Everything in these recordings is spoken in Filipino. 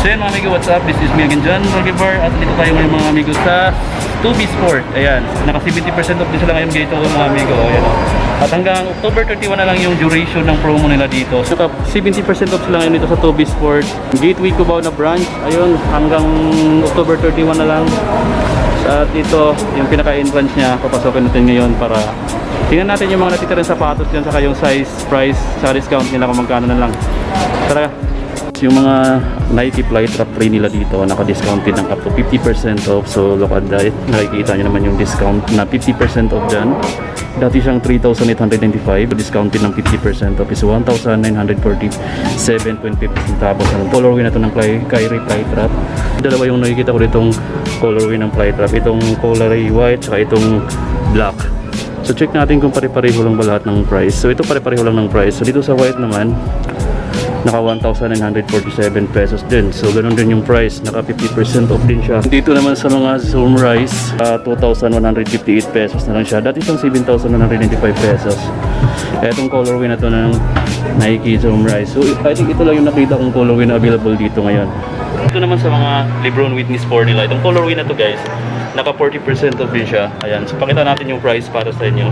So yun mga amigo, what's up? This is me again, John Rogivar. At dito tayo ngayon mga amigo sa 2B Sport. Ayan, naka 70% off din sila ngayon dito mga amigo. Ayan. At hanggang October 31 na lang yung duration ng promo nila dito. So 70% off sila ngayon dito sa 2B Sport. Gateway Cubao na branch. Ayun, hanggang October 31 na lang. At ito, yung pinaka-entrance niya, papasokin natin ngayon para tingnan natin yung mga natitirang sapatos dyan, saka yung size, price, sa discount nila kung magkano na lang. Tara! Yung mga Nike Flytrap 3 nila dito, naka-discounted ng up to 50% off. So look at that, nakikita nyo naman yung discount na 50% off dyan. Dati siyang 3,895, discounted ng 50% off is 1,947.50 centavos. Ang colorway na to ng Kyrie Flytrap. Dalawa yung nakikita ko ditong colorway ng Flytrap, itong colorway white tsaka itong black. So check natin kung pare-pareho lang ba lahat ng price. So ito pare-pareho lang ng price. So dito sa white naman, naka 1,947 pesos din. So ganun din yung price, naka 50% off din siya. Dito naman sa mga Zoom Rise, 2,158 pesos na lang siya. Dati siyang 7,195 pesos. Etong colorway na to ng Nike Zoom Rise. So I think ito lang yung nakita kong colorway na available dito ngayon. Ito naman sa mga LeBron Witness 4 nila. Itong colorway na to guys, naka 40% off din siya. Ayan, so pakita natin yung price para sa inyo.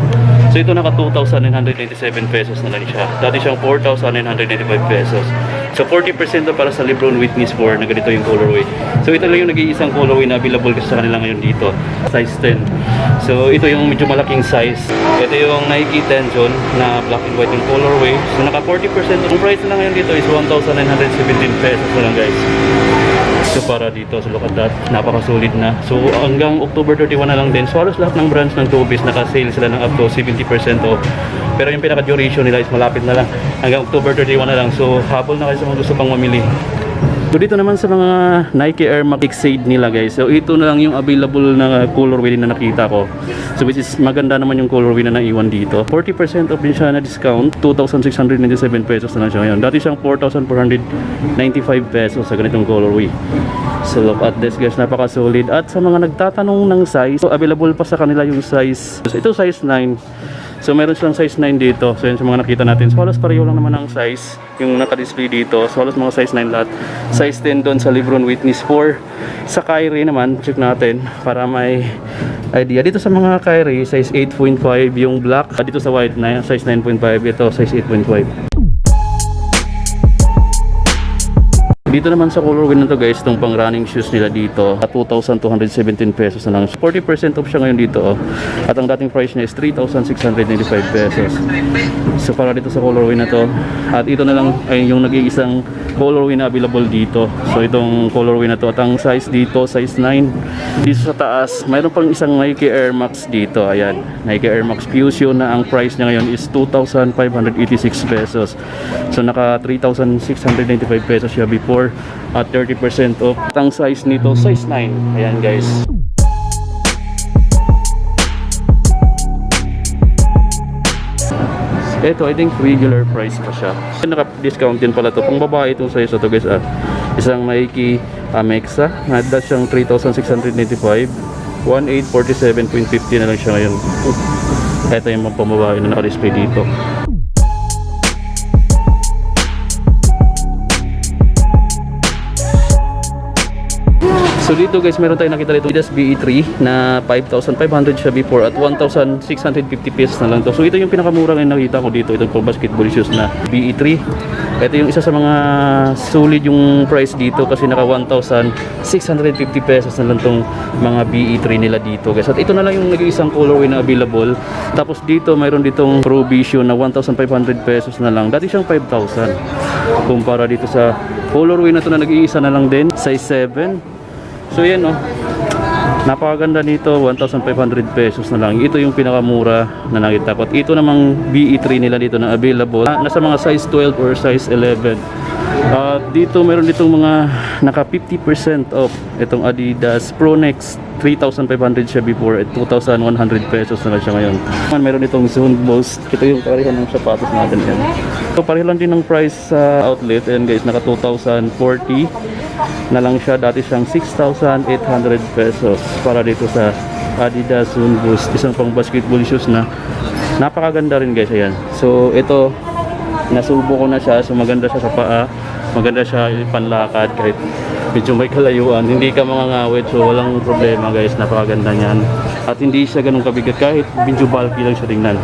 So ito naka 2,997 pesos na lang siya. Dati siyang 4,995 pesos. So 40% para sa LeBron Witness 4 na ganito yung colorway. So ito lang yung nag-iisang colorway na available kasi sa kanila ngayon dito. Size 10. So ito yung medyo malaking size. Ito yung Nike Tension na black and white yung colorway. So naka 40%. Ang price na ngayon dito is 1,917 pesos na lang guys. So para dito, so look at that, napakasulit na. So hanggang October 31 na lang din. So halos lahat ng brands ng 2Bs naka-sale sila ng up to 70% off. Pero yung pinaka-duration nila is malapit na lang. Hanggang October 31 na lang. So habol na kayo sa mga gusto pang mamili. So dito naman sa mga Nike Air Max Exceed nila guys. So ito na lang yung available na colorway na nakita ko. So which is maganda naman yung colorway na naiwan dito. 40% off din siya na discount. 2,697 pesos na lang siya ngayon. Dati siyang 4,495 pesos sa ganitong colorway. So look at this guys, napaka-solid. At sa mga nagtatanong ng size, so available pa sa kanila yung size. So ito size 9. So meron silang size 9 dito. So yun sa mga nakita natin. So halos pareho lang naman ang size yung naka-display dito. So halos mga size 9 lahat. Size 10 doon sa LeBron Witness 4. Sa Kyrie naman, check natin para may idea. Dito sa mga Kyrie, size 8.5 yung black. Dito sa white na size 9.5. Ito size 8.5. Dito naman sa colorway na to guys, itong pang running shoes nila dito at 2,217 pesos na lang. 40% off siya ngayon dito. At ang dating price niya is 3,695 pesos. So para dito sa colorway na to. At ito na lang ay yung nag-iisang colorway na available dito. So itong colorway na to. At ang size dito, size 9. Dito sa taas, mayroon pang isang Nike Air Max dito. Ayan, Nike Air Max Fusion na ang price niya ngayon is 2,586 pesos. So naka 3,695 pesos siya before at 30% off. At ang size nito, size 9. Ayan guys. Ito, I think regular price pa siya. Naka-discount din pala to. Pang babae itong size ito guys. Isang Nike Amexa. Nada siyang 3,695. 1,847.50 na lang siya ngayon. Ito yung mga pambabae na naka-display dito. So dito guys, meron tayong nakita dito Adidas BE3 na 5,500 siya before at 1,650 pesos na lang to. So ito yung pinakamura na nakita ko dito, itong for basketball shoes na BE3. Ito yung isa sa mga solid yung price dito kasi naka 1,650 pesos na lang tong mga BE3 nila dito guys. At ito na lang yung nag-iisang colorway na available. Tapos dito mayroon ditong Pro Vision na 1,500 pesos na lang. Dati siyang 5,000. Kumpara dito sa colorway na to na nag-iisa na lang din, size 7. So yan napakaganda nito, 1,500 pesos na lang. Ito yung pinakamura na nakita ko. At ito namang BE3 nila dito na available. Nasa mga size 12 or size 11. Dito meron ditong mga naka 50% off. Itong Adidas Pro Next 3,500 siya before at 2,100 pesos na lang siya ngayon. Meron itong Zone Boost. Ito yung parehan ng sapatos natin yan. So pareho lang din ng price sa outlet. Ayan guys, naka 2,040 na lang siya. Dati siyang 6,800 pesos para dito sa Adidas Zone Boost. Isang pang basketball shoes na napakaganda rin guys. Ayan. So ito, nasubo ko na siya. So maganda siya sa paa. Maganda siya panlakad kahit medyo may kalayuan, hindi ka mangangawit, so walang problema guys, napakaganda niyan. At hindi siya ganun kabigat kahit medyo bulky lang siya tingnan.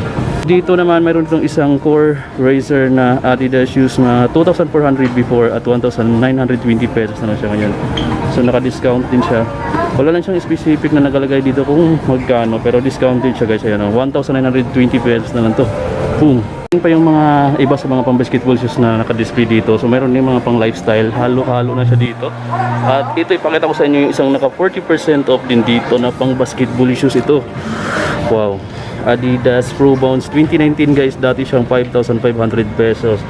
Dito naman mayroon itong isang Core Racer na Adidas shoes na 2,400 before at 1,920 pesos na lang siya ngayon. So naka-discount din siya. Wala lang siyang specific na nakalagay dito kung magkano, pero discounted siya guys. Ayan, 1,920 pesos na lang to. Boom! Yan pa yung mga iba sa mga pang basketball shoes na naka-display dito. So mayroon din mga pang lifestyle, halo-halo na siya dito. At ito ipakita ko sa inyo yung isang naka 40% off din dito na pang basketball shoes ito. Wow! Adidas Pro Bounce 2019 guys, dati siyang 5,500 pesos.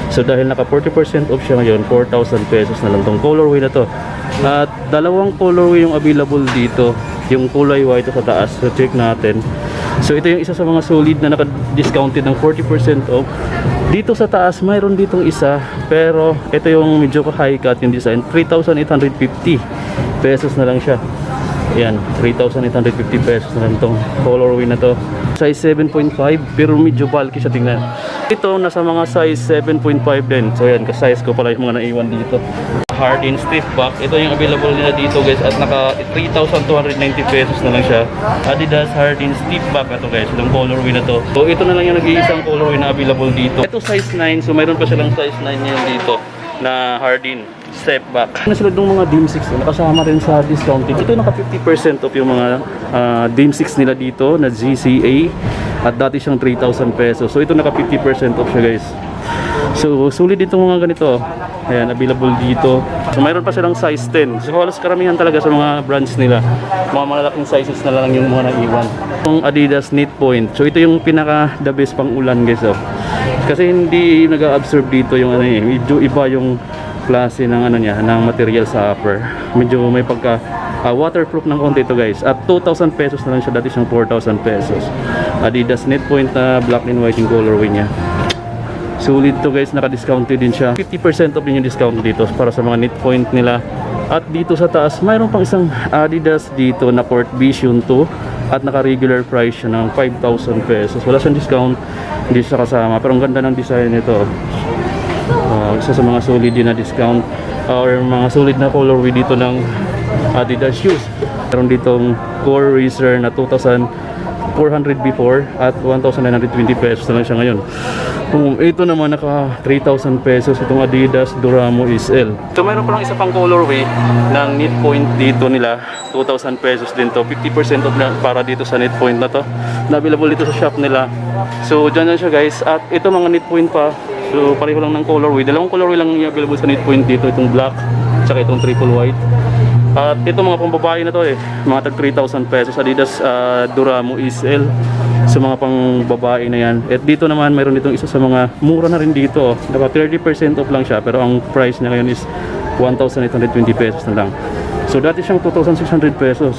So dahil naka 40% off siya ngayon, 4,000 pesos na lang tong colorway na to. At dalawang colorway yung available dito, yung kulay white sa taas. So check natin. So ito yung isa sa mga solid na naka-discounted ng 40% off. Dito sa taas mayroon ditong isa, pero ito yung medyo high cut yung design, 3,850 pesos na lang siya. Ayan, 3,850 pesos na lang itong colorway na to. Size 7.5 pero medyo bulky siya tingnan. Ito nasa mga size 7.5 din. So ayan, ka-size ko pala yung mga naiwan dito. Hardin stiff back. Ito yung available nila dito guys at naka 3,290 pesos na lang siya. Adidas Hardin stiff back ito guys, itong colorway na to. So ito na lang yung nag-iisang colorway na available dito. Ito size 9, so mayroon pa silang size 9 ngayon dito na Hardin step back. Na sila ng mga Dim 6 nakasama rin sa discounting. Ito naka 50% off yung mga Dim 6 nila dito na GCA at dati siyang 3,000 pesos. So ito naka 50% off siya guys. So sulit itong mga ganito. Ayan, available dito. So mayroon pa silang size 10. So halos karamihan talaga sa mga brands nila, mga malalaking sizes na lang yung mga naiwan. Yung Adidas Knit Point. So ito yung pinaka the best pang ulan guys. Oh. Kasi hindi nag-absorb dito yung ano medyo iba yung klase ng ano niya, ng material sa upper. Medyo may pagka waterproof ng konti ito guys. At 2,000 pesos na lang siya, dati siyang 4,000 pesos. Adidas Knit Point na black and white yung colorway niya. Sulit to guys, naka-discounted din siya. 50% off din yung discount dito para sa mga knit point nila. At dito sa taas, mayroon pang isang Adidas dito na Court Vision 2 at naka-regular price siya ng 5,000 pesos. Wala siyang discount, hindi siya kasama. Pero ang ganda ng design nito. Isa sa mga solid din na discount or mga solid na colorway dito ng Adidas shoes. Meron ditong Core Racer na 2,400 before at 1,920 pesos na lang siya ngayon. Ito naman naka 3,000 pesos itong Adidas Duramo SL. So mayroon pa lang isa pang colorway ng knit point dito nila, 2,000 pesos din to. 50% off na para dito sa knit point na to, na available dito sa shop nila. So dyan lang siya guys. At ito mga knit point pa, so pareho lang ng colorway. Dalawang colorway lang yung available sa knit point dito, itong black tsaka itong triple white. At ito mga pambabae na to mga tag 3,000 pesos Adidas Duramo SL. So mga pang babae na yan. At dito naman mayroon ditong isa sa mga mura na rin dito. Naka 30% off lang siya pero ang price niya ngayon is 1,820 pesos na lang. So dati siyang 2,600 pesos.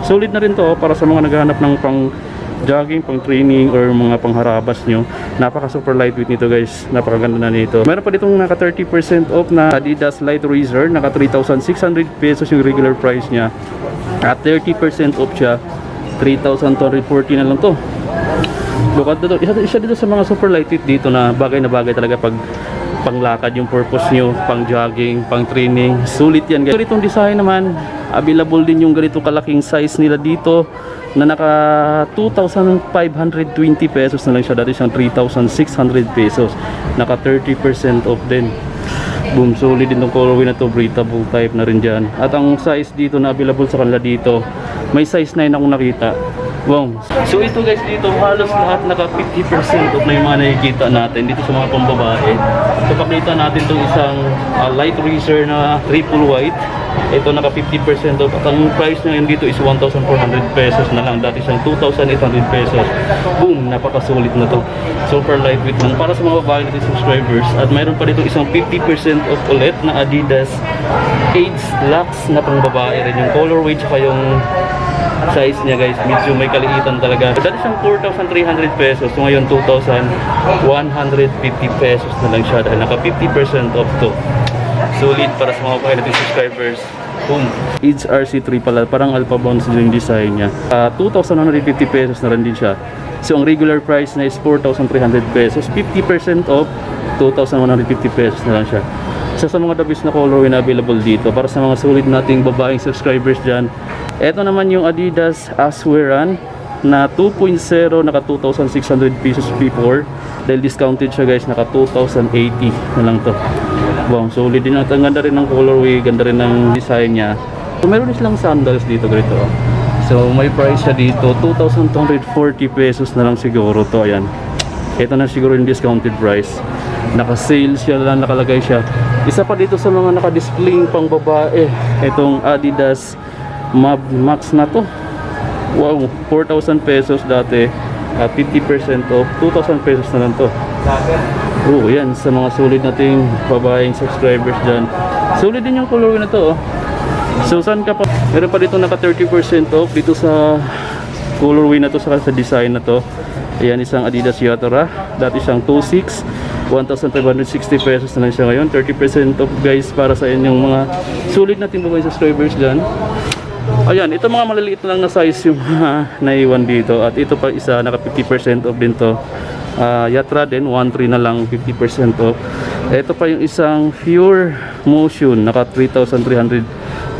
Solid na rin to para sa mga naghahanap ng pang jogging, pang training or mga pangharabas nyo. Napaka super lightweight nito guys. Napakaganda na nito. Meron pa ditong naka 30% off na Adidas Light Razor. Naka 3,600 pesos yung regular price niya. At 30% off siya, 3,240 na lang to. Look at dito. Isa dito sa mga super lightweight dito na bagay talaga pag panglakad yung purpose nyo, pang jogging, pang training. Sulit yan guys. Itong design naman, available din yung ganito kalaking size nila dito na naka 2,520 pesos na lang siya. Dati siyang 3,600 pesos. Naka 30% off din. Boom, solid din itong colorway na to, breathable type na rin dyan. At ang size dito na available sa kanila dito, may size 9 akong nakita. Wow. So ito guys, dito halos lahat naka 50% off na yung mga nakikita natin dito sa mga pambabae. So pakita natin itong isang light razor na triple white. Ito naka 50% off. At ang price na yun dito is 1,400 pesos na lang. Dati siyang 2,800 pesos. Boom, napakasulit na to. Super lightweight lang para sa mga babae natin subscribers. At mayroon pa dito isang 50% off ulit na Adidas Age Lux na pang babae rin. Yung colorway tsaka yung size niya guys, medyo may kaliitan talaga. Dati siyang 4,300 pesos. So ngayon 2,150 pesos na lang siya dahil naka 50% off to. Solid para sa mga babae natin subscribers. Boom. Age RC3 pala, parang Alpha Bounce yung design niya. 2,150 pesos na rin din siya. So ang regular price na is 4,300 pesos. 50% off, 2,150 pesos na lang siya. Sa Isa sa mga the best na colorway na available dito para sa mga sulit nating babaeng subscribers dyan. Ito naman yung Adidas Asweran na 2.0, naka 2,600 pesos before. Dahil discounted siya guys, naka 2,080 na lang to. Wow, solid din. At ang ganda rin ng colorway, ganda rin ng design niya. So meron din silang sandals dito ganito. So may price siya dito, 2,240 pesos na lang siguro to. Ayan. Ito na siguro yung discounted price. Naka-sale siya lang, nakalagay siya. Isa pa dito sa mga naka-display pang babae, itong Adidas Mab Max na to. Wow, 4,000 pesos dati at 50% off, 2,000 pesos na lang to. Oh, yan sa mga solid nating babaeng subscribers dyan. Solid din yung colorway na to. So saan ka pa? Meron pa dito naka 30% off dito sa colorway na to, sa design na to. Ayan, isang Adidas Yatara, dati siyang 2.6, 1,560 pesos na lang siya ngayon. 30% off guys para sa inyong mga solid nating babaeng subscribers dyan. Ayan, ito mga maliliit lang na size yung naiwan dito. At ito pa isa, naka 50% off din to. Yatra din, 1.3 na lang, 50% off. Ito pa yung isang Pure Motion, naka 3,300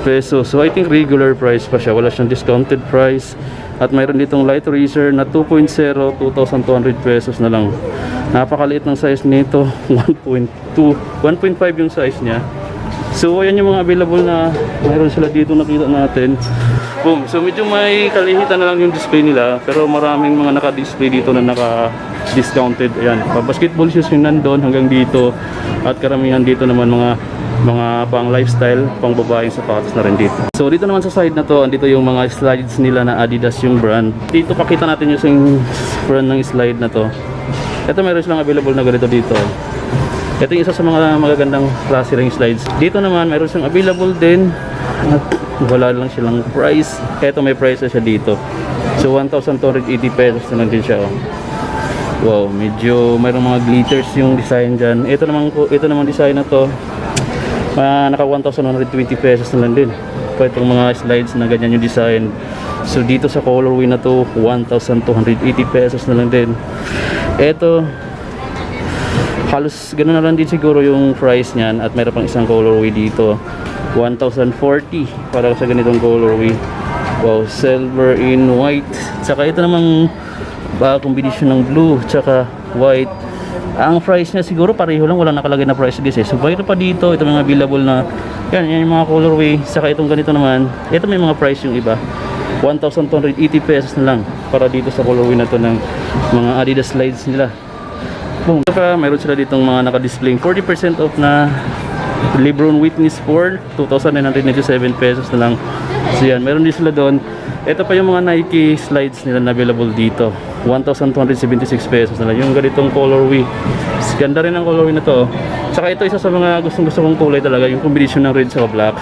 pesos. So I think regular price pa siya, wala siyang discounted price. At mayroon ditong Light Racer na 2.0, 2,200 pesos na lang. Napakaliit ng size nito, 1.2, 1.5 yung size niya. So ayan yung mga available na mayroon sila dito, nakita natin. Boom. So medyo may kalihitan na lang yung display nila, pero maraming mga naka-display dito na naka-discounted. Ayan, basketball shoes yung nandun hanggang dito. At karamihan dito naman mga pang lifestyle, pang babaeng sapatos na rin dito. So dito naman sa side na to, andito yung mga slides nila na Adidas yung brand. Dito pakita natin yung brand ng slide na to. Ito meron silang available na ganito dito. Ito yung isa sa mga magagandang klase ring slides. Dito naman mayroon siyang available din at wala lang silang price. Ito may price na siya dito. So 1,280 pesos na lang din siya. Wow, medyo mayroong mga glitters yung design dyan. Ito naman design na to, naka 1,120 pesos na lang din. So itong mga slides na ganyan yung design. So dito sa colorway na to, 1,280 pesos na lang din. Ito halos ganoon na lang din siguro yung price niyan. At mayroon pang isang colorway dito, 1,040 para sa ganitong colorway. Wow, silver in white. Tsaka ito namang combination ng blue tsaka white. Ang price niya siguro pareho lang, walang nakalagay na price guys. So mayroon pa dito, ito mga available na yan yung mga colorway. Saka itong ganito naman, ito may mga price yung iba, 1,280 pesos na lang para dito sa colorway na to ng mga Adidas slides nila. Boom. Pa, mayroon sila ditong mga naka-display 40% off na LeBron Witness 4, 2,997 pesos na lang. So yan, meron din sila doon. Ito pa yung mga Nike slides nila na available dito, 1,276 pesos na lang. Yung ganitong colorway, ganda rin ang colorway na to. Saka ito isa sa mga gustong kong kulay talaga, yung combination ng red sa black.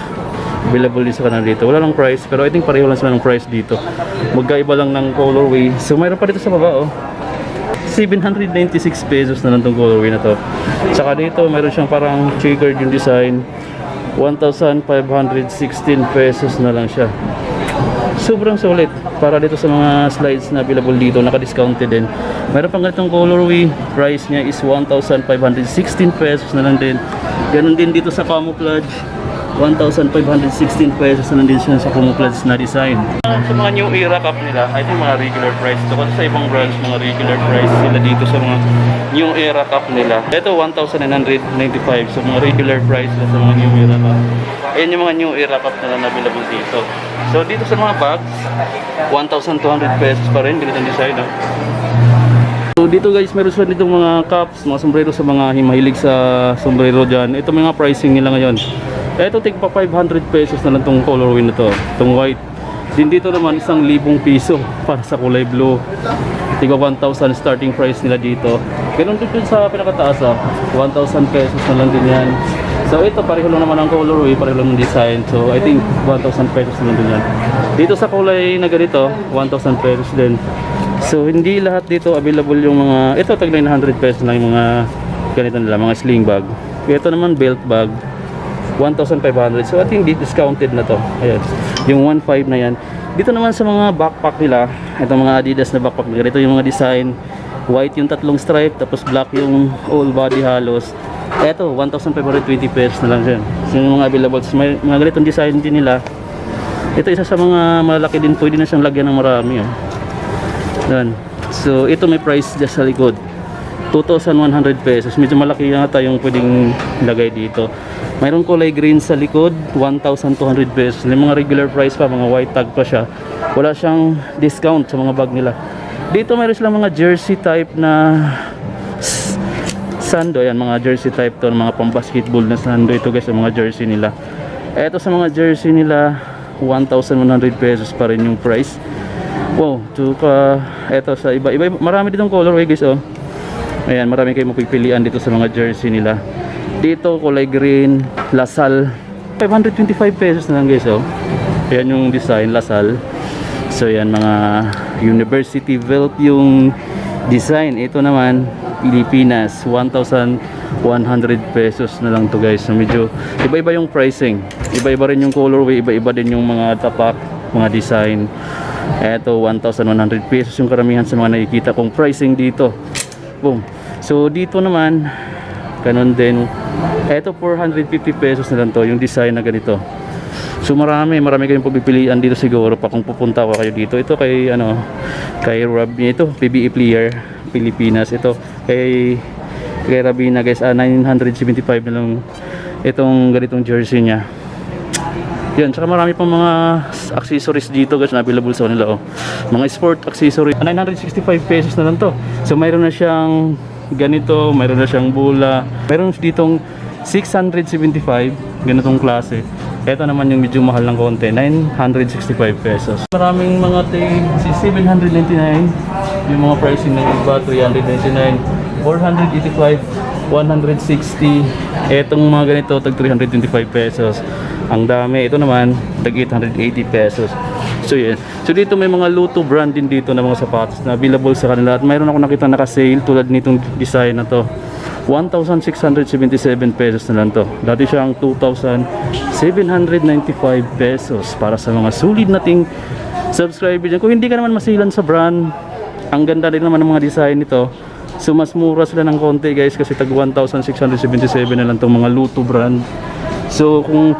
Available din sa kanila dito. Wala lang price, pero I think pareho lang sila ng price dito. Magkaiba lang ng colorway. So mayroon pa dito sa baba 796 pesos na lang itong colorway na to. Saka dito mayroon siyang parang checkered yung design, 1,516 pesos na lang siya. Sobrang sulit para dito sa mga slides na available dito, naka-discounted din. Mayroon pang ganitong colorway, price niya is 1,516 pesos na lang din. Ganon din dito sa camouflage, 1,516 pesos na lang din siya sa camouflage na design. Sa mga new era cup nila, I think mga regular price ito. Kasi sa ibang brands, mga regular price sila dito sa mga new era cup nila. Ito 1,995, so mga regular price sila sa mga new era cup. Ayan yung mga new era cup nila na available dito. So dito sa mga bags, 1,200 pesos pa rin, ganitong design. So dito guys, meron sila ditong mga cups, mga sombrero sa mga mahilig sa sombrero dyan. Ito mga pricing nila ngayon. Ito tig pa 500 pesos na lang itong colorway na to, itong white. Din dito naman 1,000 piso para sa kulay blue. Tiga 1,000 starting price nila dito. Ganun din sa pinakataas 1,000 pesos na lang din yan. So ito pareho lang naman ang colorway, pareho lang ng design. So I think 1,000 pesos na lang din yan. Dito sa kulay na ganito, 1,000 pesos din. So hindi lahat dito available yung mga, ito tag 900 pesos lang yung mga ganito nila, mga sling bag. Ito naman belt bag, 1,500. So I think discounted na to. Ayan, yung 1,500 na yan. Dito naman sa mga backpack nila, ito mga Adidas na backpack nila, ito yung mga design, white yung tatlong stripe, tapos black yung all body halos. Eto, 1,520 pesos na lang dyan. So, yung mga available. May mga ganitong design din nila. Ito isa sa mga malaki din. Pwede na siyang lagyan ng marami. Oh. Yan. So, ito may price dyan sa likod. 2,100 pesos. Medyo malaki yata yung pwedeng lagay dito. Mayroon kulay green sa likod. 1,200 pesos. Yung mga regular price pa. Mga white tag pa siya. Wala siyang discount sa mga bag nila. Dito mayroon silang mga jersey type na sando. Yan, mga jersey type to. Mga pang-basketball na sando. Ito guys, yung mga jersey nila. Eto sa mga jersey nila, 1,100 pesos pa rin yung price. Wow, tsaka eto sa iba, marami ditong colorway guys, oh. Ayan, marami kayong mapipilian dito sa mga jersey nila. Dito, kulay green, Lasal. 525 pesos na lang guys, oh. Ayan yung design, Lasal. So, ayan, mga university belt yung design. Ito naman, Pilipinas. 1,100 pesos na lang to guys. So, medyo iba-iba yung pricing. Iba-iba rin yung colorway, iba-iba din yung mga tapak, mga design. Ito, 1,100 pesos yung karamihan sa mga nakikita kong pricing dito. Boom. So dito naman ganun din. Ito 450 pesos na lang to yung design na ganito. So marami kayong pagpipilian dito siguro pa kung pupunta ko kayo dito. Ito kay kay Robbie, ito PBE player Pilipinas. Ito kay Rabina guys, 975 na lang itong ganitong jersey niya. Yan, tsaka marami pang mga accessories dito guys na available sa nila, oh. Mga sport accessories, 965 pesos na lang to. So mayroon na siyang ganito, mayroon na siyang bola. Mayroon ditong 675 ganitong klase. Ito naman yung medyo mahal ng konti, 965 pesos. Maraming mga tig, 799 yung mga pricing ng iba, 399, 485, 160. Etong mga ganito tag 325 pesos. Ang dami. Ito naman tag 880 pesos. So yan. So dito may mga Luto brand din dito na mga sapatos na available sa kanila. At mayroon ako nakita naka-sale tulad nitong design na to. 1,677 pesos na lang to. Dati siyang 2,795 pesos para sa mga sulit nating subscriber dyan. Kung hindi ka naman masilan sa brand, ang ganda din naman ng mga design nito. So mas mura sila ng konti guys kasi tag 1,677 na lang tong mga Luto brand. So kung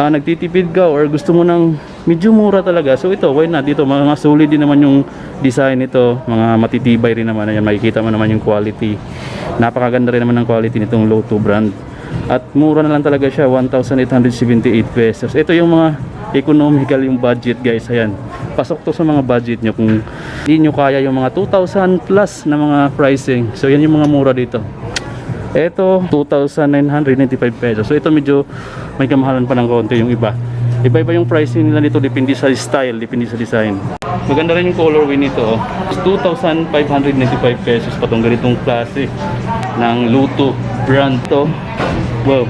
nagtitipid ka or gusto mo ng medyo mura talaga, so ito, why not? Dito mga solid din naman yung design nito, mga matitibay rin naman. Ayan, makikita mo naman yung quality. Napakaganda rin naman ng quality nitong Luto brand. At mura na lang talaga siya, 1,878 pesos. Ito yung mga economical yung budget guys. Ayan, pasok to sa mga budget nyo kung hindi nyo kaya yung mga 2,000 plus na mga pricing. So yan yung mga mura dito. Ito 2,995 pesos. So ito medyo may kamahalan pa ng konti yung iba. Iba-iba yung pricing nila nito, depende sa style, depende sa design. Maganda rin yung colorway nito, oh. 2,595 pesos pa tong ganitong klase ng Luto brand to. Wow.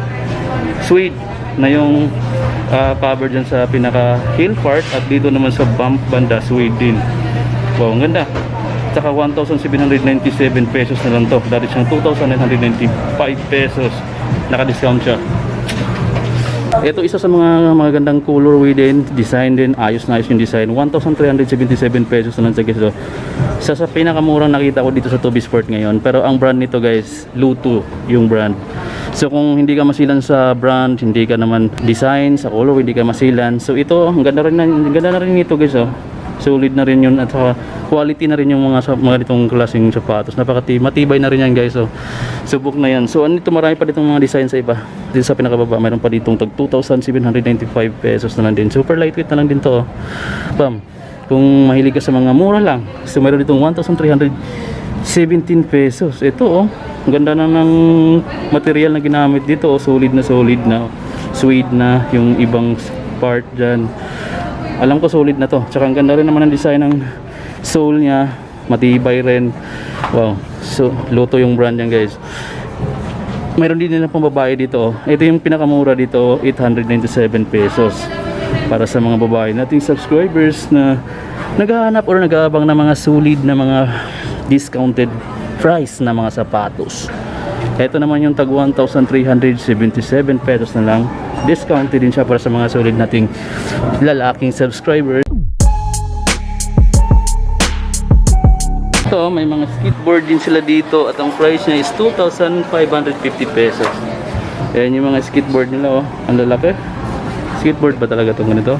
Sweet na yung cover dyan sa pinaka heel part at dito naman sa bump banda, suede din. Wow, ang ganda. Saka 1,797 pesos na lang to. Dati siyang 2,995 pesos. Naka-discount siya. Ito isa sa mga magandang colorway din, design din, ayos na ayos yung design. 1,377 pesos na lang sa guys. Isa sa pinakamurang nakita ko dito sa Tubi Sport ngayon. Pero ang brand nito guys, Luto yung brand. So kung hindi ka masilan sa brand, hindi ka naman design sa colorway, hindi ka masilan. So ito, ang ganda na rin nito guys, oh. Solid na rin yun at saka quality na rin yung mga itong klaseng sapatos. Matibay na rin yan guys. So subok na yan. So andito marami pa ditong mga design sa iba. Dito sa pinakababa mayroon pa ditong tag 2,795 pesos na lang din. Super lightweight na lang din to, oh. Bam. Kung mahilig ka sa mga mura lang, so mayroon ditong 1,317 pesos. Ito, oh, ang ganda na ng material na ginamit dito, oh. Solid na suede na yung ibang part dyan. Alam ko solid na to. Tsaka ang ganda rin naman ang design ng sole niya. Matibay rin. Wow. So, Luto yung brand yan guys. Mayroon din nila pang babae dito, oh. Ito yung pinakamura dito, 897 pesos. Para sa mga babae nating subscribers na naghahanap or nag-aabang na mga solid na mga discounted price na mga sapatos. Ito naman yung tag 1,377 pesos na lang. Discounted din siya para sa mga solid nating lalaking subscribers. So, may mga skateboard din sila dito at ang price niya is 2,550 pesos. Ayan yung mga skateboard nila, oh. Ang lalaki. Skateboard ba talaga itong ganito?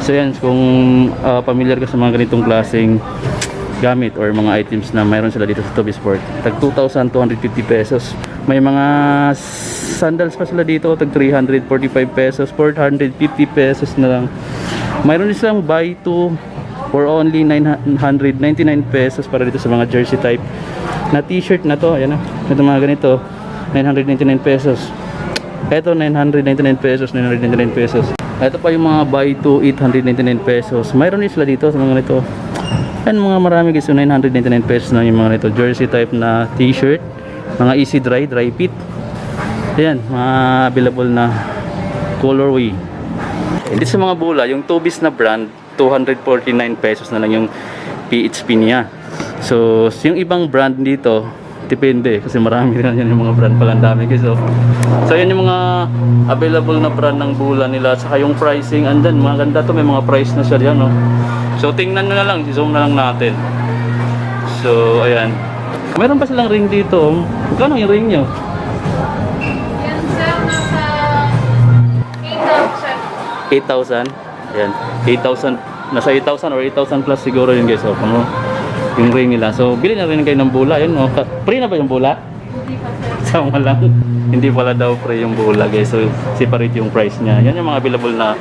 So, yan. Kung familiar ka sa mga ganitong klaseng gamit or mga items na mayroon sila dito sa Toby Sport, tag 2,250 pesos. May mga sandals pa sila dito, tag 345 pesos, 450 pesos na lang. Mayroon din silang buy 2 for only 999 pesos para dito sa mga jersey type na t-shirt na to. Ayan, ito mga ganito, 999 pesos. Ito 999 pesos, 999 pesos. Ito pa yung mga buy 2, 899 pesos. Mayroon din sila dito sa mga ganito. Ayan, mga marami guys, 999 pesos na yung mga ganito jersey type na t-shirt, mga easy dry fit. Ayan, mga available na colorway. Dito sa mga bula, yung Toby's na brand, 249 pesos na lang yung PHP niya. So, yung ibang brand dito, depende kasi marami rin yan yung mga brand pala, ang dami guys. So, yan yung mga available na brand ng bula nila. Saka yung pricing, andyan, mga ganda to, may mga price na siya yan, no? So, tingnan nyo na lang, zoom na lang natin. So, ayan. Meron pa silang ring dito. Magkano yung ring nyo? Yan sir, nasa 8,000. 8,000. Ayan, 8,000, nasa 8,000 or 8,000 plus siguro yun guys. So, ano, yung ring nila. So, bili na rin kayo ng bula. Yun, oh. Free na ba yung bula? Hindi pa sir. Sama lang. Hindi pala daw free yung bula guys. So, separate yung price niya. Yan yung mga available na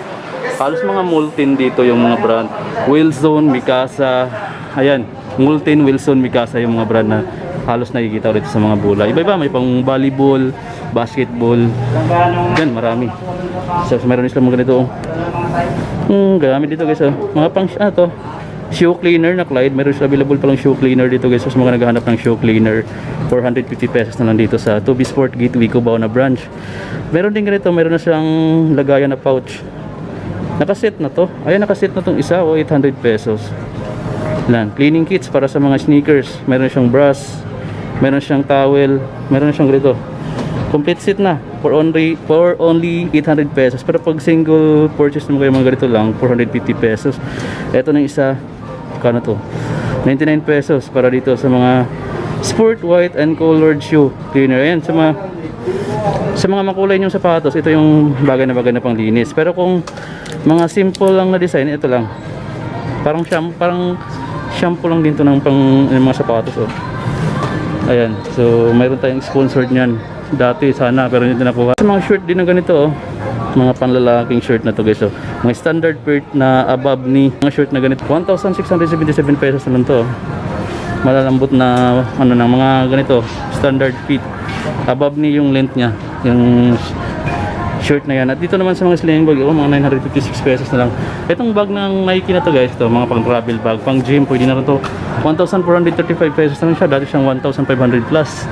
halos mga Molten dito yung mga brand. Wilson, Mikasa. Ayan, Molten, Wilson, Mikasa yung mga brand na halos nakikita ulit sa mga bula. Iba-iba, may pang volleyball, basketball. Yan, marami. So, meron sila mga ganito. Gamit dito guys, oh. Mga pang to shoe cleaner na Clyde. Meron sila available palang shoe cleaner dito guys. So, sa mga naghahanap ng shoe cleaner, 450 pesos na lang dito sa Toby Sport Gateway Cubao na branch. Meron din ganito, meron na siyang lagayan na pouch. Nakaset na to. Ayan, nakaset na tong isa, 800 pesos. Lan, cleaning kits para sa mga sneakers. Meron siyang brush, meron siyang towel, meron siyang ganito. Complete set na for only 800 pesos. Pero pag single purchase naman kayo mga ganito lang, 450 pesos. Ito na isa, kano to? 99 pesos para dito sa mga sport white and colored shoe cleaner. Ayan, sa mga makulay yung sapatos, ito yung bagay na panglinis. Pero kung mga simple lang na design, ito lang. Parang shampoo lang din to ng mga sapatos, oh. Ayan, so mayroon tayong sponsored niyan dati sana pero hindi nakuha. Sa mga shirt din ng ganito, oh. Mga panlalaking shirt na to guys, oh. Mga standard fit na above knee, mga shirt na ganito, 1,677 pesos na lang to, oh. Malalambot na ano ng mga ganito, standard fit, above knee yung length nya, yung shirt na yan. At dito naman sa mga sling bag, mga 956 pesos na lang. Itong bag ng Nike na to guys, to mga pang travel bag, pang gym, pwede na rin to. 1,435 pesos na lang siya, dati siyang 1,500 plus.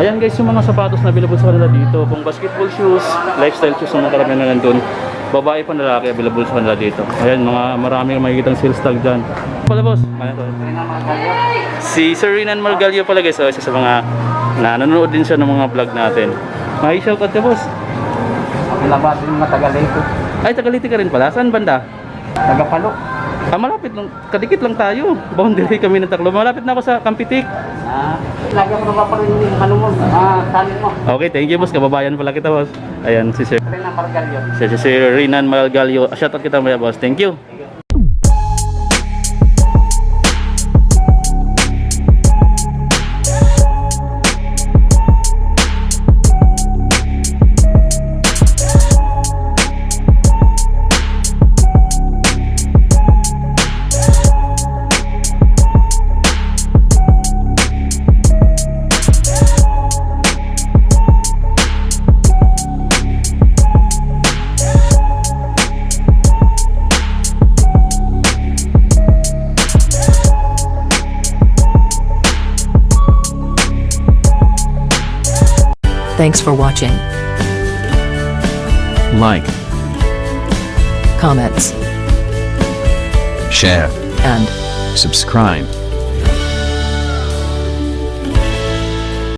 Ayan guys, yung mga sapatos na available sa kanila dito, kung basketball shoes, lifestyle shoes na karamihan na nandun, babae pa lalaki available sa kanila dito. Ayan, mga maraming makikitang sales tag dyan. Pala boss, ano to? Si Sir Rinan Margalio pala guys, isa sa mga nanonood din siya ng mga vlog natin. May shoutout ka boss. Labas din mga Tagalito. Ay, Tagalite ka rin pala. Saan banda? Tagapalo. Malapit lang. Kadikit lang tayo. Boundary kami ng Tacloban. Malapit na ako sa Kampitik. Lagi ako nagpapalo yung ano mo. Talin mo. Okay, thank you boss. Kababayan pala kita boss. Ayan, si Sir. Rinan Margalio. Si Sir Rinan Margalio. Shoutout kita mga boss. Thank you. Thanks for watching. Like, Comments share, and subscribe.